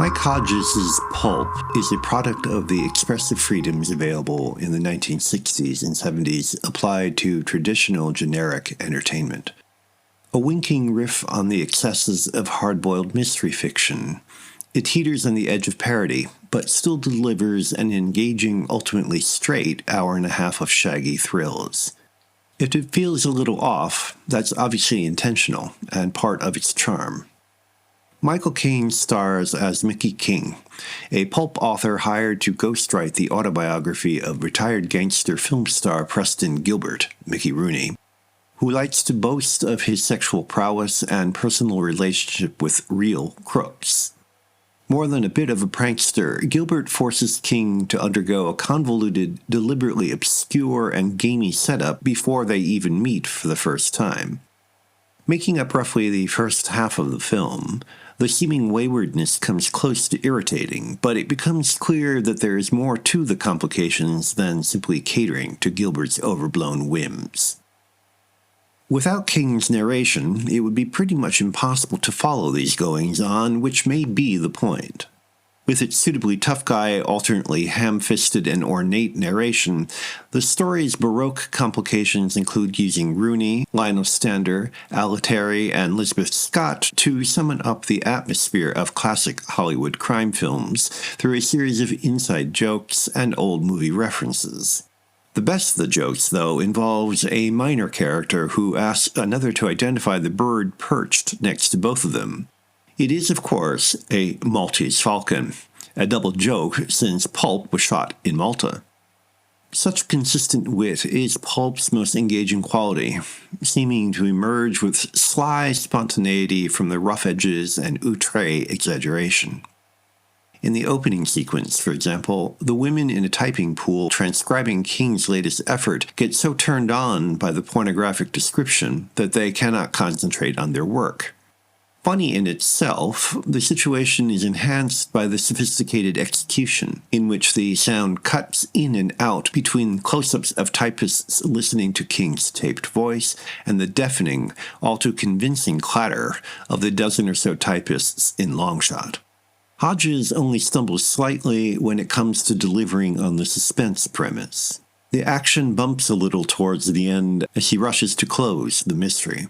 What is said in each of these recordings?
Mike Hodges' Pulp is a product of the expressive freedoms available in the 1960s and 70s applied to traditional generic entertainment. A winking riff on the excesses of hard-boiled mystery fiction, it teeters on the edge of parody, but still delivers an engaging, ultimately straight hour-and-a-half of shaggy thrills. If it feels a little off, that's obviously intentional and part of its charm. Michael Caine stars as Mickey King, a pulp author hired to ghostwrite the autobiography of retired gangster film star Preston Gilbert, Mickey Rooney, who likes to boast of his sexual prowess and personal relationship with real crooks. More than a bit of a prankster, Gilbert forces King to undergo a convoluted, deliberately obscure and gamey setup before they even meet for the first time. Making up roughly the first half of the film, the seeming waywardness comes close to irritating, but it becomes clear that there is more to the complications than simply catering to Gilbert's overblown whims. Without King's narration, it would be pretty much impossible to follow these goings-on, which may be the point. With its suitably tough guy, alternately ham-fisted and ornate narration, the story's baroque complications include using Rooney, Lionel Stander, Al Terry, and Lisbeth Scott to summon up the atmosphere of classic Hollywood crime films through a series of inside jokes and old movie references. The best of the jokes, though, involves a minor character who asks another to identify the bird perched next to both of them. It is, of course, a Maltese falcon, a double joke since Pulp was shot in Malta. Such consistent wit is Pulp's most engaging quality, seeming to emerge with sly spontaneity from the rough edges and outre exaggeration. In the opening sequence, for example, the women in a typing pool transcribing King's latest effort get so turned on by the pornographic description that they cannot concentrate on their work. Funny in itself, the situation is enhanced by the sophisticated execution, in which the sound cuts in and out between close-ups of typists listening to King's taped voice and the deafening, all too convincing clatter of the dozen or so typists in long shot. Hodges only stumbles slightly when it comes to delivering on the suspense premise. The action bumps a little towards the end as he rushes to close the mystery.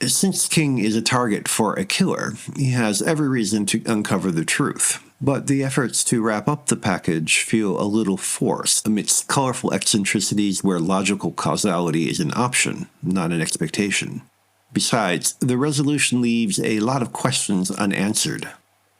Since King is a target for a killer, he has every reason to uncover the truth, but the efforts to wrap up the package feel a little forced amidst colorful eccentricities where logical causality is an option, not an expectation. Besides, the resolution leaves a lot of questions unanswered.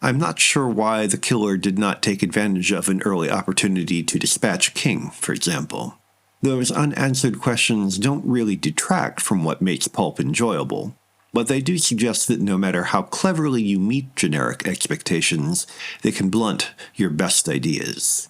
I'm not sure why the killer did not take advantage of an early opportunity to dispatch King, for example. Those unanswered questions don't really detract from what makes Pulp enjoyable, but they do suggest that no matter how cleverly you meet generic expectations, they can blunt your best ideas.